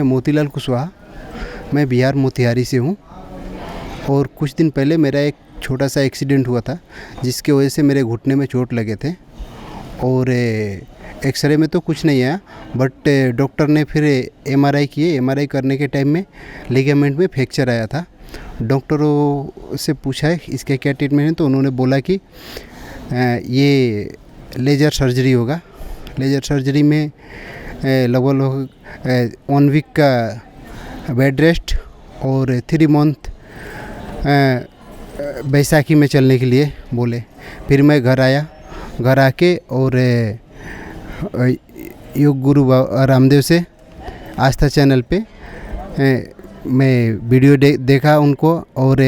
मोतीलाल कुशवाहा, मैं बिहार मोतिहारी से हूँ। और कुछ दिन पहले मेरा एक छोटा सा एक्सीडेंट हुआ था, जिसके वजह से मेरे घुटने में चोट लगे थे। और एक्सरे में तो कुछ नहीं आया, बट डॉक्टर ने फिर एमआरआई किए। एमआरआई करने के टाइम में लिगामेंट में फ्रैक्चर आया था। डॉक्टरों से पूछा है इसका क्या ट्रीटमेंट है, तो उन्होंने बोला कि ये लेज़र सर्जरी होगा। लेज़र सर्जरी में लगभग 1 वीक का बेड रेस्ट और 3 मंथ बैसाखी में चलने के लिए बोले। फिर मैं घर आया, घर आके और योग गुरु रामदेव से आस्था चैनल पे मैं वीडियो देखा उनको, और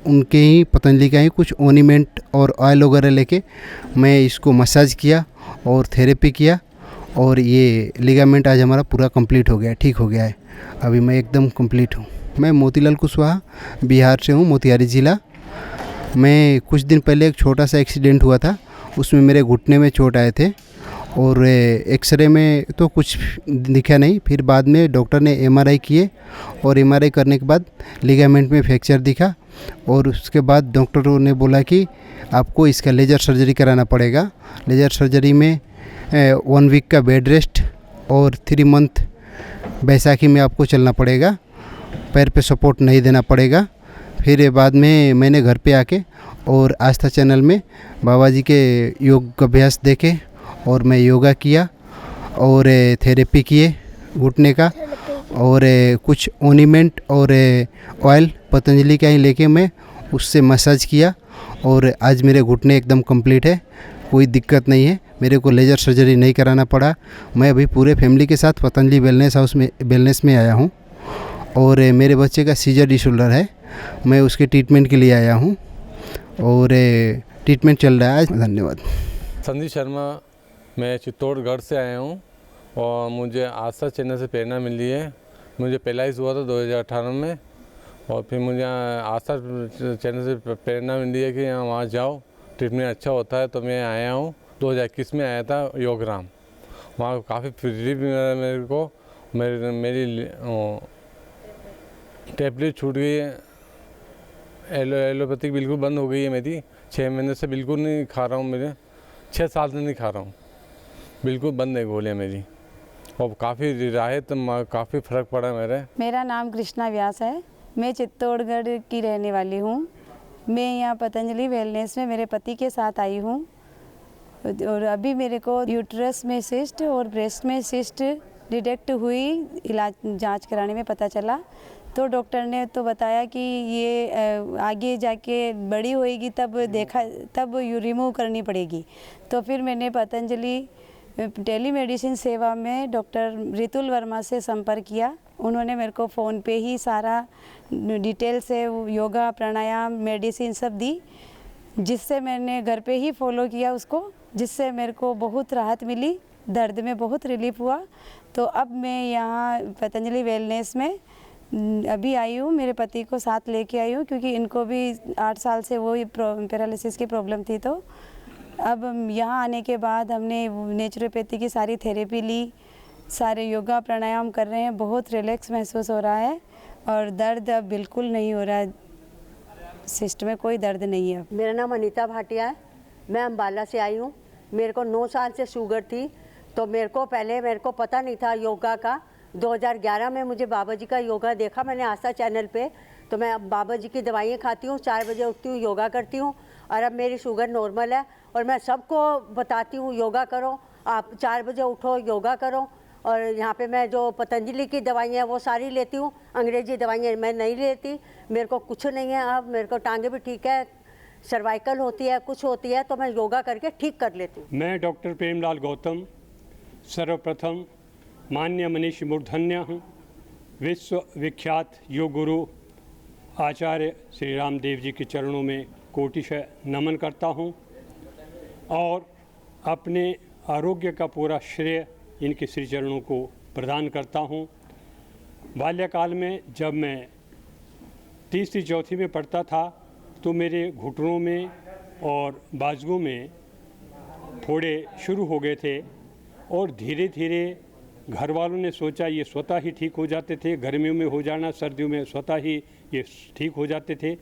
उनके ही पतंजलि का ही कुछ ओनिमेंट और ऑयल वगैरह लेके मैं इसको मसाज किया और थेरेपी किया, और ये लिगामेंट आज हमारा पूरा कंप्लीट हो गया, ठीक हो गया है। अभी मैं एकदम कंप्लीट हूँ। मैं मोतीलाल कुशवाहा बिहार से हूँ, मोतिहारी ज़िला। मैं कुछ दिन पहले एक छोटा सा एक्सीडेंट हुआ था, उसमें मेरे घुटने में चोट आए थे, और एक्सरे में तो कुछ दिखा नहीं। फिर बाद में डॉक्टर ने एमआरआई किए, और एमआरआई करने के बाद लिगामेंट में फ्रैक्चर दिखा, और उसके बाद डॉक्टरों ने बोला कि आपको इसका लेज़र सर्जरी कराना पड़ेगा। लेज़र सर्जरी में 1 वीक का बेड रेस्ट और 3 मंथ बैसाखी में आपको चलना पड़ेगा, पैर पे सपोर्ट नहीं देना पड़ेगा। फिर बाद में मैंने घर पे आके और आस्था चैनल में बाबा जी के योग अभ्यास देखे, और मैं योगा किया और थेरेपी किए घुटने का, और कुछ ओनिमेंट और ऑयल पतंजलि का ही लेके मैं उससे मसाज किया, और आज मेरे घुटने एकदम कंप्लीट है, कोई दिक्कत नहीं है। मेरे को लेज़र सर्जरी नहीं कराना पड़ा। मैं अभी पूरे फैमिली के साथ पतंजलि वेलनेस में आया हूँ, और मेरे बच्चे का सीजर डिसऑर्डर है, मैं उसके ट्रीटमेंट के लिए आया हूँ, और ट्रीटमेंट चल रहा है आज। धन्यवाद। संदीप शर्मा, मैं चित्तौड़गढ़ से आया हूँ, और मुझे आस्था चैनल से प्रेरणा मिली है। मुझे पैरालाइज हुआ था 2018 में, और फिर मुझे आस्था चैनल से प्रेरणा मिली है कि यहाँ वहाँ जाओ, ट्रीटमेंट अच्छा होता है। तो मैं आया हूँ, 2021 में आया था योगराम। वहाँ काफ़ी रिलीफ मिला मेरे को। मेरी टैबलेट छूट गई है, एलोपैथिक बिल्कुल बंद हो गई है मेरी। 6 महीने से बिल्कुल नहीं खा रहा हूँ, मेरे 6 साल से नहीं खा रहा हूँ, बिल्कुल बंद है गोलियाँ मेरी, और काफ़ी राहत, काफ़ी फ़र्क पड़ा मेरा नाम कृष्णा व्यास है। मैं चित्तौड़गढ़ की रहने वाली हूँ। मैं यहाँ पतंजलि वेलनेस में मेरे पति के साथ आई हूँ, और अभी मेरे को यूट्रस में सिस्ट और ब्रेस्ट में सिस्ट डिटेक्ट हुई, इलाज जांच कराने में पता चला। तो डॉक्टर ने तो बताया कि ये आगे जाके बड़ी होएगी, तब रिमूव करनी पड़ेगी। तो फिर मैंने पतंजलि टेलीमेडिसिन सेवा में डॉक्टर रितुल वर्मा से संपर्क किया। उन्होंने मेरे को फ़ोन पे ही सारा डिटेल से योगा, प्राणायाम, मेडिसिन सब दी, जिससे मैंने घर पे ही फॉलो किया उसको, जिससे मेरे को बहुत राहत मिली, दर्द में बहुत रिलीफ हुआ। तो अब मैं यहाँ पतंजलि वेलनेस में अभी आई हूँ, मेरे पति को साथ लेके आई हूँ, क्योंकि इनको भी 8 साल से वो पैरालिसिस की प्रॉब्लम थी। तो अब यहाँ आने के बाद हमने नेचुरोपैथी की सारी थेरेपी ली, सारे योगा प्राणायाम कर रहे हैं, बहुत रिलैक्स महसूस हो रहा है, और दर्द अब बिल्कुल नहीं हो रहा है, सिस्ट में कोई दर्द नहीं है। मेरा नाम अनीता भाटिया है, मैं अम्बाला से आई हूँ। मेरे को 9 साल से शुगर थी, तो मेरे को पता नहीं था योगा का। 2011 में मुझे बाबा जी का योगा देखा मैंने आस्था चैनल पे, तो मैं अब बाबा जी की दवाइयाँ खाती हूँ, 4 बजे उठती हूँ, योगा करती हूँ, और अब मेरी शुगर नॉर्मल है। और मैं सबको बताती हूँ योगा करो, आप 4 बजे उठो, योगा करो। और यहाँ पे मैं जो पतंजलि की दवाइयाँ वो सारी लेती हूँ, अंग्रेजी दवाइयाँ मैं नहीं लेती। मेरे को कुछ नहीं है, अब मेरे को टांगे भी ठीक है, सर्वाइकल होती है, कुछ होती है, तो मैं योगा करके ठीक कर लेती हूँ। मैं डॉक्टर प्रेमलाल गौतम सर्वप्रथम मान्य मनीष मूर्धन्य हूँ, विश्व विख्यात योग गुरु आचार्य श्री रामदेव जी के चरणों में कोटिशः नमन करता हूँ, और अपने आरोग्य का पूरा श्रेय इनके श्री चरणों को प्रदान करता हूँ। बाल्यकाल में जब मैं तीसरी चौथी में पढ़ता था, तो मेरे घुटनों में और बाजुओं में फोड़े शुरू हो गए थे, और धीरे धीरे घर वालों ने सोचा ये स्वतः ही ठीक हो जाते थे, गर्मियों में हो जाना, सर्दियों में स्वतः ही ये ठीक हो जाते थे।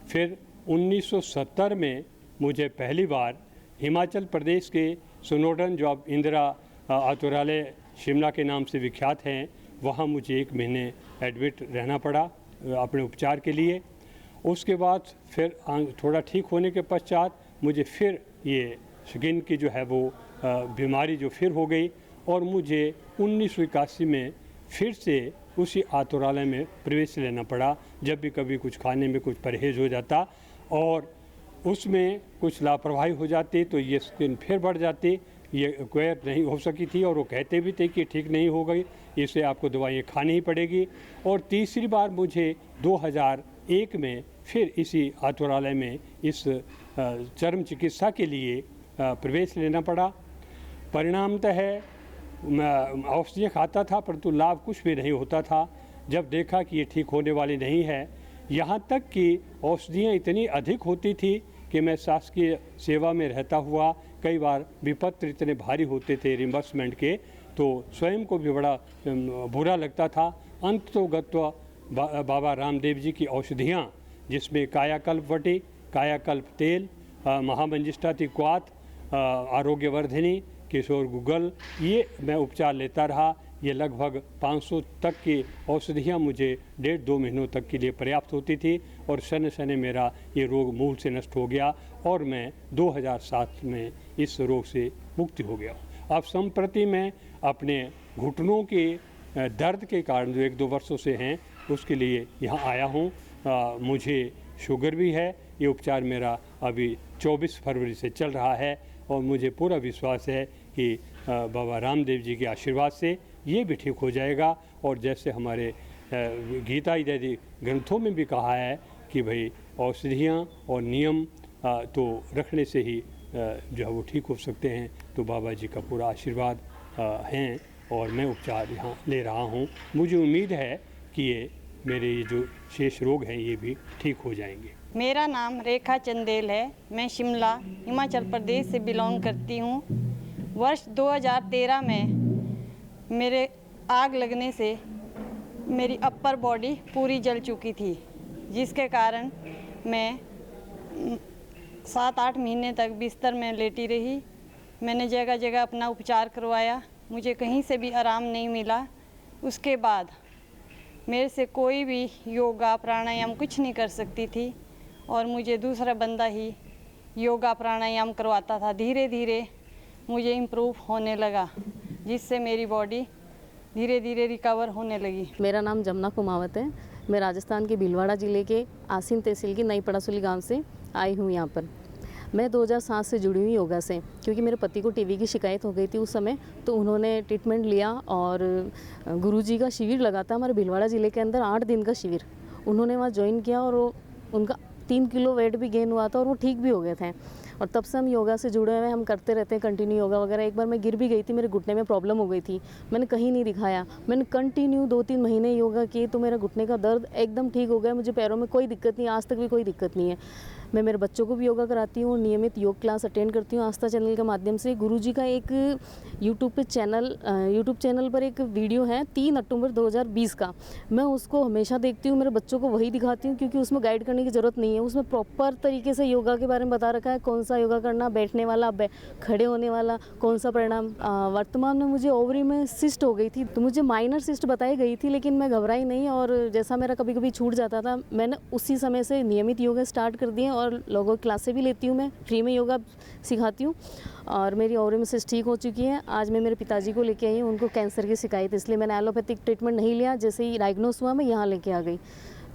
फिर 1970 में मुझे पहली बार हिमाचल प्रदेश के स्नोडन, जो अब इंदिरा आतुरालय शिमला के नाम से विख्यात हैं, वहाँ मुझे 1 महीने एडमिट रहना पड़ा अपने उपचार के लिए। उसके बाद फिर थोड़ा ठीक होने के पश्चात मुझे फिर ये स्किन की जो है वो बीमारी जो फिर हो गई और मुझे 1981 में फिर से उसी आतुरालय में प्रवेश लेना पड़ा। जब भी कभी कुछ खाने में कुछ परहेज़ हो जाता और उसमें कुछ लापरवाही हो जाती तो ये स्किन फिर बढ़ जाती, ये एक्वायर नहीं हो सकी थी और वो कहते भी थे कि ठीक नहीं हो गई, इसे आपको दवाइयाँ खानी ही पड़ेगी। और तीसरी बार मुझे 2001 में फिर इसी आतुरालय में इस चर्म चिकित्सा के लिए प्रवेश लेना पड़ा। परिणामतः मैं औषधियाँ खाता था परंतु लाभ कुछ भी नहीं होता था। जब देखा कि ये ठीक होने वाली नहीं है, यहाँ तक कि औषधियाँ इतनी अधिक होती थी कि मैं शासकीय सेवा में रहता हुआ कई बार विपत्र इतने भारी होते थे रिम्बर्समेंट के, तो स्वयं को भी बड़ा बुरा लगता था। अंततोगत्वा बाबा रामदेव जी की औषधियाँ, जिसमें कायाकल्प वटी, कायाकल्प तेल, महामंजिष्ठाति क्वाथ, आरोग्यवर्धिनी, किशोर गुगल, ये मैं उपचार लेता रहा। ये लगभग 500 तक की औषधियाँ मुझे 1.5-2 महीनों तक के लिए पर्याप्त होती थी और शनि शनि मेरा ये रोग मूल से नष्ट हो गया और मैं 2007 में इस रोग से मुक्ति हो गया। अब संप्रति मैं अपने घुटनों के दर्द के कारण जो 1-2 वर्षों से हैं उसके लिए यहाँ आया हूँ। मुझे शुगर भी है। ये उपचार मेरा अभी 24 फरवरी से चल रहा है और मुझे पूरा विश्वास है कि बाबा रामदेव जी के आशीर्वाद से ये भी ठीक हो जाएगा। और जैसे हमारे गीता इत्यादि ग्रंथों में भी कहा है कि भाई औषधियाँ और नियम तो रखने से ही जो है वो ठीक हो सकते हैं। तो बाबा जी का पूरा आशीर्वाद हैं और मैं उपचार यहाँ ले रहा हूँ। मुझे उम्मीद है कि ये मेरे ये जो शेष रोग हैं ये भी ठीक हो जाएंगे। मेरा नाम रेखा चंदेल है। मैं शिमला हिमाचल प्रदेश से बिलोंग करती हूँ। वर्ष 2013 में मेरे आग लगने से मेरी अपर बॉडी पूरी जल चुकी थी, जिसके कारण मैं 7-8 महीने तक बिस्तर में लेटी रही। मैंने जगह जगह अपना उपचार करवाया, मुझे कहीं से भी आराम नहीं मिला। उसके बाद मेरे से कोई भी योगा प्राणायाम कुछ नहीं कर सकती थी और मुझे दूसरा बंदा ही योगा प्राणायाम करवाता था। धीरे धीरे मुझे इम्प्रूव होने लगा, जिससे मेरी बॉडी धीरे धीरे रिकवर होने लगी। मेरा नाम जमुना कुमावत है। मैं राजस्थान के भीलवाड़ा ज़िले के आसीन तहसील की नई पड़ासुली गांव से आई हूँ यहाँ पर। मैं 2007 से जुड़ी हुई योगा से, क्योंकि मेरे पति को टीबी की शिकायत हो गई थी उस समय, तो उन्होंने ट्रीटमेंट लिया और गुरुजी का शिविर लगा था हमारे भीलवाड़ा ज़िले के अंदर, 8 दिन का शिविर उन्होंने वहाँ ज्वाइन किया और उनका 3 किलो वेट भी गेन हुआ था और वो ठीक भी हो गए थे। और तब से हम योगा से जुड़े हुए हैं, हम करते रहते हैं कंटिन्यू योगा वगैरह। एक बार मैं गिर भी गई थी, मेरे घुटने में प्रॉब्लम हो गई थी, मैंने कहीं नहीं दिखाया, मैंने कंटिन्यू 2-3 महीने योगा किए तो मेरा घुटने का दर्द एकदम ठीक हो गया। मुझे पैरों में कोई दिक्कत नहीं, आज तक भी कोई दिक्कत नहीं है। मैं मेरे बच्चों को भी योगा कराती हूँ, नियमित योग क्लास अटेंड करती हूँ आस्था चैनल के माध्यम से। गुरुजी का एक यूट्यूब चैनल पर एक वीडियो है 3 अक्टूबर 2020 का, मैं उसको हमेशा देखती हूँ, मेरे बच्चों को वही दिखाती हूँ, क्योंकि उसमें गाइड करने की ज़रूरत नहीं है। उसमें प्रॉपर तरीके से योगा के बारे में बता रखा है, कौन सा योगा करना, बैठने वाला, खड़े होने वाला, कौन सा प्राणायाम। वर्तमान में मुझे ओवरी में सिस्ट हो गई थी, तो मुझे माइनर सिस्ट बताई गई थी, लेकिन मैं घबराई नहीं और जैसा मेरा कभी कभी छूट जाता था, मैंने उसी समय से नियमित योगा स्टार्ट कर दिए और लोगों की क्लासें भी लेती हूँ, मैं फ्री में योगा सिखाती हूँ और मेरी ओवरी में सिस्ट ठीक हो चुकी है। आज मैं मेरे पिताजी को लेके आई हूँ, उनको कैंसर की शिकायत, इसलिए मैंने एलोपैथिक ट्रीटमेंट नहीं लिया, जैसे ही डायग्नोस हुआ मैं यहाँ लेके आ गई।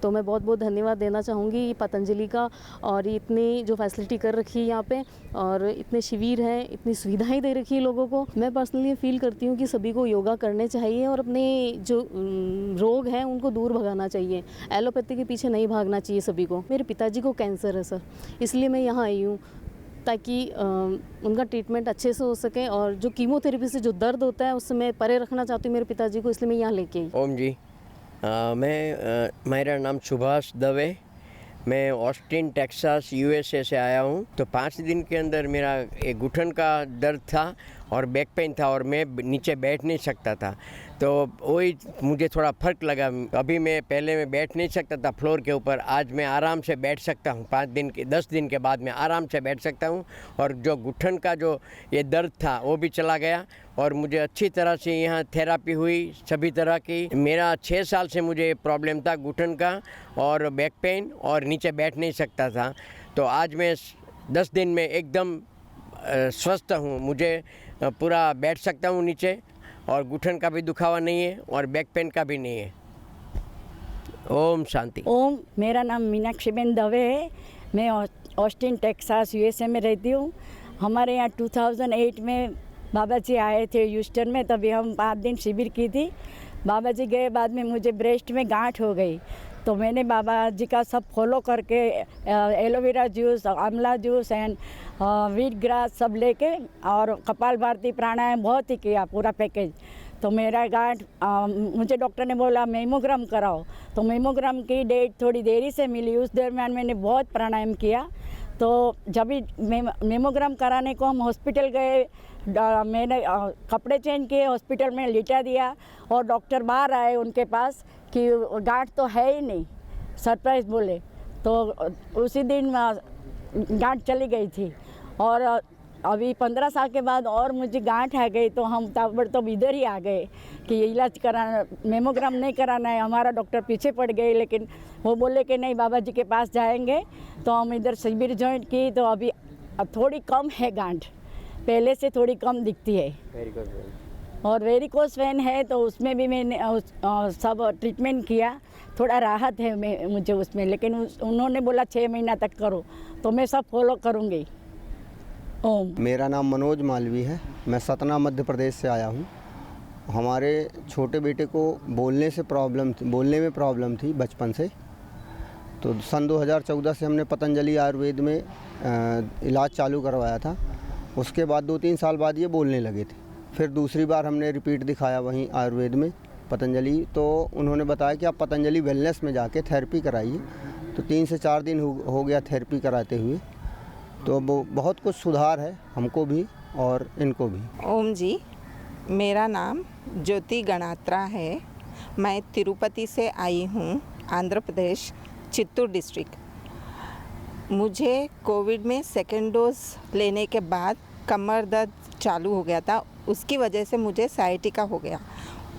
तो मैं बहुत बहुत धन्यवाद देना चाहूँगी पतंजलि का, और ये इतनी जो फैसिलिटी कर रखी है यहाँ पे और इतने शिविर हैं, इतनी सुविधाएं दे रखी है लोगों को। मैं पर्सनली फील करती हूँ कि सभी को योगा करने चाहिए और अपने जो रोग हैं उनको दूर भगाना चाहिए, एलोपैथी के पीछे नहीं भागना चाहिए सभी को। मेरे पिताजी को कैंसर है सर, इसलिए मैं यहाँ आई हूँ ताकि उनका ट्रीटमेंट अच्छे से हो सके और जो कीमोथेरेपी से जो दर्द होता है उससे मैं परे रखना चाहती हूँ मेरे पिताजी को, इसलिए मैं यहाँ लेके आई। ओम जी, मेरा नाम सुभाष दवे, मैं ऑस्टिन टेक्सास USA से आया हूँ। तो 5 दिन के अंदर मेरा एक घुटन का दर्द था और बैक पेन था और मैं नीचे बैठ नहीं सकता था। तो वही मुझे थोड़ा फ़र्क लगा। अभी पहले मैं बैठ नहीं सकता था फ्लोर के ऊपर, आज मैं आराम से बैठ सकता हूँ। 10 दिन के बाद मैं आराम से बैठ सकता हूँ और जो घुटन का जो ये दर्द था वो भी चला गया और मुझे अच्छी तरह से यहाँ थेरापी हुई सभी तरह की। मेरा 6 साल से मुझे प्रॉब्लम था घुटन का और बैक पेन और नीचे बैठ नहीं सकता था। तो आज मैं 10 दिन में एकदम स्वस्थ हूँ। मुझे पूरा बैठ सकता हूँ नीचे और घुटन का भी दुखावा नहीं है और बैक पेन का भी नहीं है। ओम शांति। ओम, मेरा नाम मीनाक्षीबेन दवे है। मैं ऑस्टिन टेक्सास यूएसए में रहती हूँ। हमारे यहाँ 2008 में बाबा जी आए थे ह्यूस्टन में, तभी हम 5 दिन शिविर की थी। बाबा जी गए बाद में मुझे ब्रेस्ट में गांठ हो गई, तो मैंने बाबा जी का सब फॉलो करके एलोवेरा जूस, आंवला जूस एंड व्हीट ग्रास सब लेके और कपाल भारती प्राणायाम बहुत ही किया, पूरा पैकेज। तो मेरा गांठ मुझे डॉक्टर ने बोला मेमोग्राम कराओ, तो मेमोग्राम की डेट थोड़ी देरी से मिली। उस दरम्यान मैंने बहुत प्राणायाम किया। तो जब भी मेमोग्राम कराने को हम हॉस्पिटल गए, मैंने कपड़े चेंज किए, हॉस्पिटल में लिटा दिया और डॉक्टर बाहर आए उनके पास कि गांठ तो है ही नहीं, सरप्राइज बोले। तो उसी दिन गांठ चली गई थी और अभी 15 साल के बाद और मुझे गांठ आ गई, तो हम ताबड़तोब इधर ही आ गए कि इलाज कराना, मेमोग्राम नहीं कराना है। हमारा डॉक्टर पीछे पड़ गए, लेकिन वो बोले कि नहीं बाबा जी के पास जाएंगे। तो हम इधर शिविर ज्वाइन की, तो अभी थोड़ी कम है गांठ, पहले से थोड़ी कम दिखती है। और वेरिकोस वेन है, तो उसमें भी मैंने सब ट्रीटमेंट किया, थोड़ा राहत है मुझे उसमें, लेकिन उन्होंने बोला 6 महीना तक करो, तो मैं सब फॉलो करूँगी। ओम। मेरा नाम मनोज मालवी है। मैं सतना मध्य प्रदेश से आया हूँ। हमारे छोटे बेटे को बोलने में प्रॉब्लम थी बचपन से। तो सन 2014 से हमने पतंजलि आयुर्वेद में इलाज चालू करवाया था। उसके बाद 2-3 साल बाद ये बोलने लगे थे। फिर दूसरी बार हमने रिपीट दिखाया वहीं आयुर्वेद में पतंजलि, तो उन्होंने बताया कि आप पतंजलि वेलनेस में जाके थेरेपी कराइए। तो 3 से 4 दिन हो गया थेरेपी कराते हुए, तो बहुत कुछ सुधार है हमको भी और इनको भी। ओम जी, मेरा नाम ज्योति गणात्रा है। मैं तिरुपति से आई हूँ, आंध्र प्रदेश, चित्तूर डिस्ट्रिक्ट। मुझे कोविड में 2nd डोज लेने के बाद कमर दर्द चालू हो गया था, उसकी वजह से मुझे साइटिका हो गया।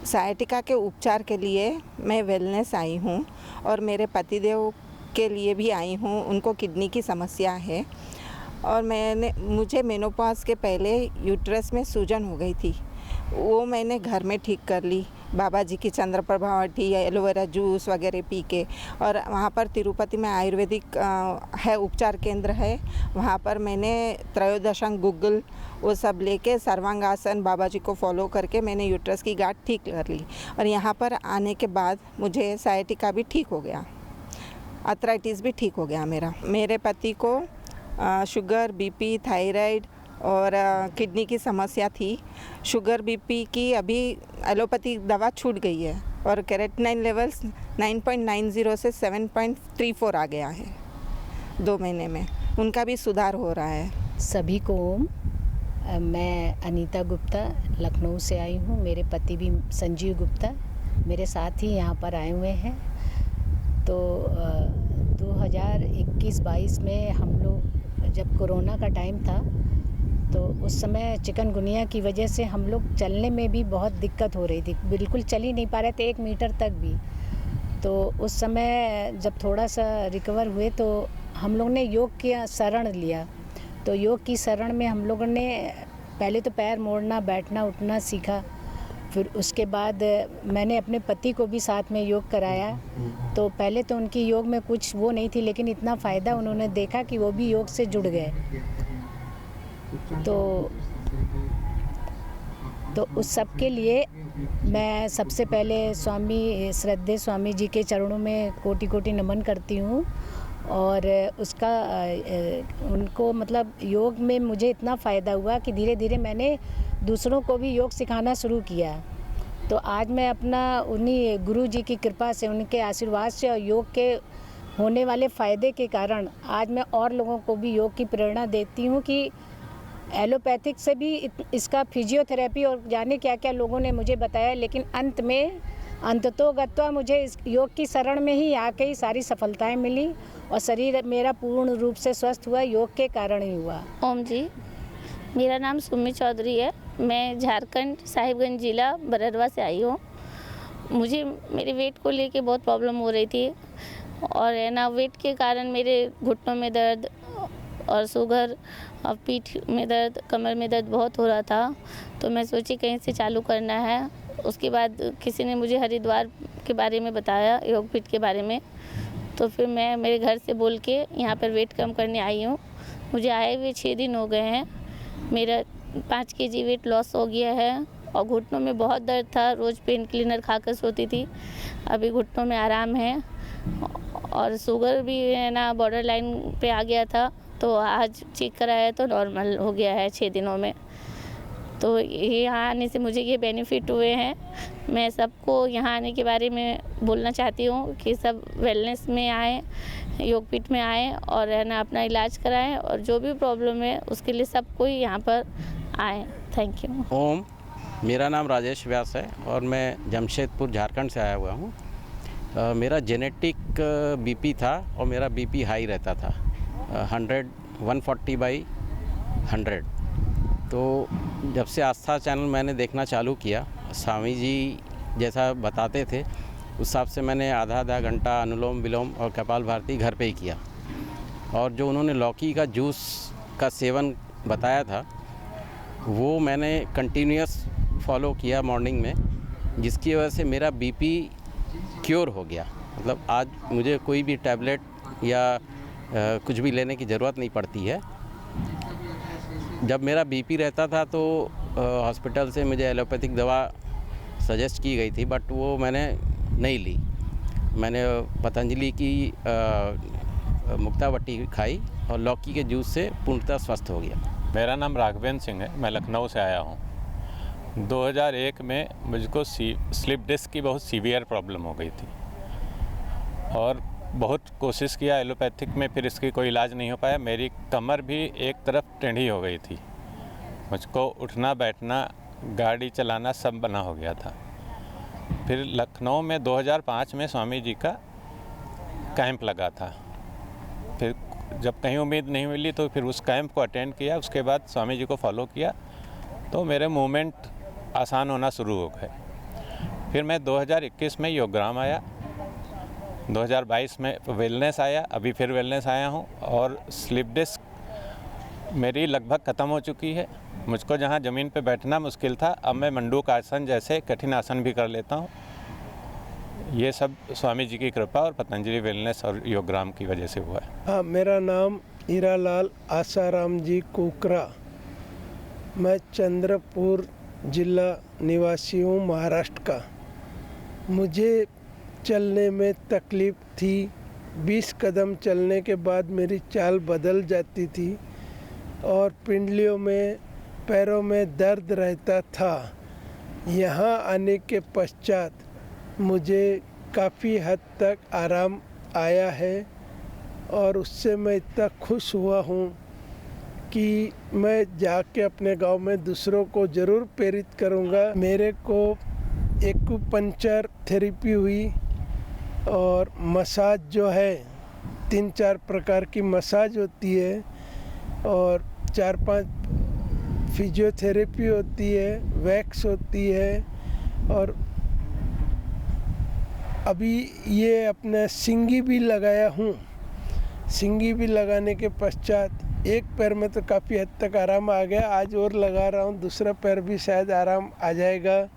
साइटिका के उपचार के लिए मैं वेलनेस आई हूँ और मेरे पतिदेव के लिए भी आई हूँ, उनको किडनी की समस्या है। और मुझे मेनोपॉज के पहले यूट्रस में सूजन हो गई थी, वो मैंने घर में ठीक कर ली, बाबा जी की चंद्रप्रभा टी, एलोवेरा जूस वगैरह पी के। और वहाँ पर तिरुपति में आयुर्वेदिक है उपचार केंद्र है, वहाँ पर मैंने त्रयोदशांग गुग्गल वो सब लेके सर्वांगासन बाबा जी को फॉलो करके मैंने यूट्रस की गांठ ठीक कर ली। और यहाँ पर आने के बाद मुझे साइटिका भी ठीक हो गया, आर्थराइटिस भी ठीक हो गया मेरे पति को शुगर, बीपी, थायराइड और किडनी की समस्या थी। शुगर बीपी की अभी एलोपैथी दवा छूट गई है और केराटिनाइन लेवल्स 9.90 से 7.34 आ गया है 2 महीने में, उनका भी सुधार हो रहा है। सभी को ओम। मैं अनीता गुप्ता लखनऊ से आई हूँ। मेरे पति भी संजीव गुप्ता मेरे साथ ही यहाँ पर आए हुए हैं। तो 2021-22 में हम लोग, जब कोरोना का टाइम था, तो उस समय चिकनगुनिया की वजह से हम लोग चलने में भी बहुत दिक्कत हो रही थी, बिल्कुल चल ही नहीं पा रहे थे 1 मीटर तक भी। तो उस समय जब थोड़ा सा रिकवर हुए तो हम लोग ने योग की शरण लिया। तो योग की शरण में हम लोगों ने पहले तो पैर मोड़ना, बैठना, उठना सीखा। फिर उसके बाद मैंने अपने पति को भी साथ में योग कराया। तो पहले तो उनकी योग में कुछ वो नहीं थी, लेकिन इतना फ़ायदा उन्होंने देखा कि वो भी योग से जुड़ गए। तो उस सब के लिए मैं सबसे पहले स्वामी श्रद्धेय स्वामी जी के चरणों में कोटि कोटि नमन करती हूँ। और उसका उनको मतलब योग में मुझे इतना फ़ायदा हुआ कि धीरे धीरे मैंने दूसरों को भी योग सिखाना शुरू किया। तो आज मैं अपना उन्हीं गुरु जी की कृपा से, उनके आशीर्वाद से और योग के होने वाले फ़ायदे के कारण आज मैं और लोगों को भी योग की प्रेरणा देती हूँ कि एलोपैथिक से भी इसका फिजियोथेरेपी और जाने क्या क्या लोगों ने मुझे बताया, लेकिन अंततोगत्वा मुझे इस योग की शरण में ही आके ही सारी सफलताएं मिली और शरीर मेरा पूर्ण रूप से स्वस्थ हुआ, योग के कारण ही हुआ। ओम जी, मेरा नाम सुमी चौधरी है। मैं झारखंड साहिबगंज जिला बररवा से आई हूँ। मुझे मेरे वेट को लेके बहुत प्रॉब्लम हो रही थी और है ना, वेट के कारण मेरे घुटनों में दर्द और शुगर और पीठ में दर्द, कमर में दर्द बहुत हो रहा था। तो मैं सोची कहीं से चालू करना है। उसके बाद किसी ने मुझे हरिद्वार के बारे में बताया, योगपीठ के बारे में। तो फिर मैं मेरे घर से बोल के यहाँ पर वेट कम करने आई हूँ। मुझे आए हुए 6 दिन हो गए हैं। मेरा 5 kg वेट लॉस हो गया है और घुटनों में बहुत दर्द था। रोज़ पेन क्लीनर खाकर सोती थी, अभी घुटनों में आराम है। और शुगर भी है ना, बॉर्डर लाइन पे आ गया था, तो आज चेक कराया तो नॉर्मल हो गया है 6 दिनों में। तो यहाँ आने से मुझे ये बेनिफिट हुए हैं। मैं सबको यहाँ आने के बारे में बोलना चाहती हूँ कि सब वेलनेस में आएँ, योगपीठ में आएँ और है ना, अपना इलाज कराएं और जो भी प्रॉब्लम है उसके लिए सब कोई यहाँ पर आएँ। Thank you. ओम, मेरा नाम राजेश व्यास है और मैं जमशेदपुर झारखंड से आया हुआ हूँ। मेरा जेनेटिक बीपी था और मेरा बीपी हाई रहता था 140/100। तो जब से आस्था चैनल मैंने देखना चालू किया, स्वामी जी जैसा बताते थे उस हिसाब से मैंने आधा घंटा अनुलोम विलोम और कपालभाति घर पे ही किया। और जो उन्होंने लौकी का जूस का सेवन बताया था वो मैंने कंटिन्यूअस फॉलो किया मॉर्निंग में, जिसकी वजह से मेरा बीपी क्योर हो गया। मतलब आज मुझे कोई भी टैबलेट या कुछ भी लेने की ज़रूरत नहीं पड़ती है। जब मेरा बीपी रहता था तो हॉस्पिटल से मुझे एलोपैथिक दवा सजेस्ट की गई थी, बट वो मैंने नहीं ली। मैंने पतंजलि की मुक्तावटी खाई और लौकी के जूस से पूर्णतः स्वस्थ हो गया। मेरा नाम राघवेंद्र सिंह है, मैं लखनऊ से आया हूँ। 2001 में मुझको स्लिप डिस्क की बहुत सीवियर प्रॉब्लम हो गई थी और बहुत कोशिश किया एलोपैथिक में, फिर इसकी कोई इलाज नहीं हो पाया। मेरी कमर भी एक तरफ टेढ़ी हो गई थी, मुझको उठना बैठना गाड़ी चलाना सब बना हो गया था। फिर लखनऊ में 2005 में स्वामी जी का कैंप लगा था। फिर जब कहीं उम्मीद नहीं मिली तो फिर उस कैंप को अटेंड किया। उसके बाद स्वामी जी को फॉलो किया तो मेरे मूवमेंट आसान होना शुरू हो गए। फिर मैं 2021 में योगग्राम आया, 2022 में वेलनेस आया, अभी फिर वेलनेस आया हूँ और स्लिप डिस्क मेरी लगभग ख़त्म हो चुकी है। मुझको जहाँ ज़मीन पे बैठना मुश्किल था, अब मैं मंडूक आसन जैसे कठिन आसन भी कर लेता हूँ। ये सब स्वामी जी की कृपा और पतंजलि वेलनेस और योगग्राम की वजह से हुआ है। हाँ, मेरा नाम हीरालाल आसाराम जी कुकरा, मैं चंद्रपुर जिला निवासी हूँ, महाराष्ट्र का। मुझे चलने में तकलीफ़ थी। 20 कदम चलने के बाद मेरी चाल बदल जाती थी और पिंडलियों में, पैरों में दर्द रहता था। यहाँ आने के पश्चात मुझे काफ़ी हद तक आराम आया है और उससे मैं इतना खुश हुआ हूँ कि मैं जाके अपने गांव में दूसरों को ज़रूर प्रेरित करूँगा। मेरे को एक्यूपंक्चर थेरेपी हुई और मसाज जो है 3-4 प्रकार की मसाज होती है और 4-5 फिजियोथेरेपी होती है, वैक्स होती है और अभी ये अपना सिंगी भी लगाया हूँ। सिंगी भी लगाने के पश्चात एक पैर में तो काफ़ी हद तक आराम आ गया, आज और लगा रहा हूँ, दूसरा पैर भी शायद आराम आ जाएगा।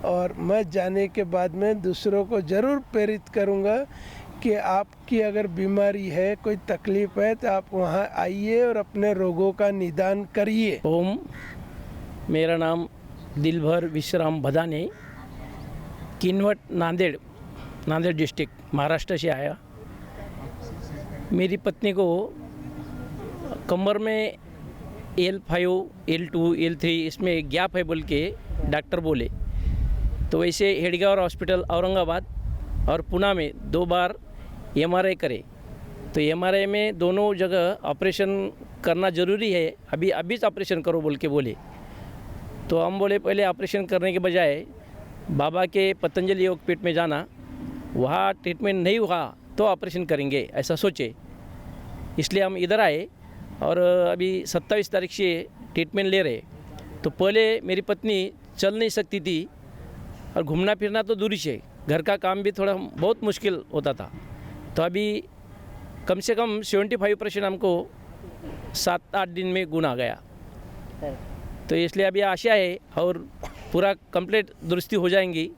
और मैं जाने के बाद में दूसरों को ज़रूर प्रेरित करूँगा कि आपकी अगर बीमारी है, कोई तकलीफ़ है तो आप वहाँ आइए और अपने रोगों का निदान करिए। ओम, मेरा नाम दिलभर विश्राम भदाने, किनवट नांदेड़ डिस्ट्रिक्ट महाराष्ट्र से आया। मेरी पत्नी को कमर में L5, L2, L3 इसमें गैप है बोल के डॉक्टर बोले। तो वैसे हेडगांव हॉस्पिटल औरंगाबाद और पुणे में 2 बार MRI करे तो MRI में दोनों जगह ऑपरेशन करना ज़रूरी है, अभी ऑपरेशन करो बोल के बोले। तो हम बोले पहले ऑपरेशन करने के बजाय बाबा के पतंजलि योगपीठ में जाना, वहाँ ट्रीटमेंट नहीं हुआ तो ऑपरेशन करेंगे, ऐसा सोचे। इसलिए हम इधर आए और अभी 27 तारीख से ट्रीटमेंट ले रहे। तो पहले मेरी पत्नी चल नहीं सकती थी और घूमना फिरना तो दूरी से, घर का काम भी थोड़ा बहुत मुश्किल होता था। तो अभी कम से कम 75% हमको 7-8 दिन में गुण आ गया। तो इसलिए अभी आशा है और पूरा कंप्लीट दुरुस्ती हो जाएंगी।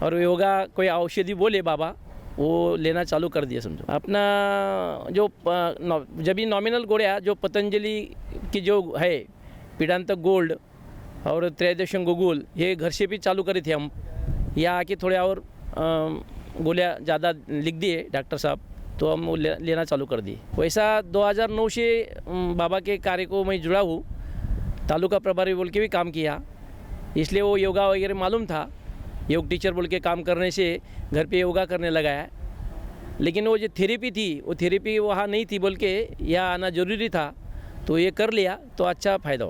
और योगा कोई औषधि बोले बाबा, वो लेना चालू कर दिया समझो। अपना जो जब भी नॉमिनल गोलियाँ जो पतंजलि की जो है, पीड़ांतक गोल्ड और त्रयोदशम गुगुल, ये घर से भी चालू करी थी हम। यहाँ आके थोड़े और गोलियाँ ज़्यादा लिख दिए डॉक्टर साहब, तो हम वो लेना चालू कर दिए। वैसा 2009 से बाबा के कार्य को मैं जुड़ा हूँ, तालुका प्रभारी बोल के भी काम किया, इसलिए वो योगा वगैरह मालूम था। योग टीचर बोल के काम करने से घर पे योगा करने लगा है। लेकिन वो जो थेरेपी थी, वो थेरेपी वहाँ नहीं थी बोल के यहाँ आना ज़रूरी था, तो ये कर लिया तो अच्छा फ़ायदा हुआ।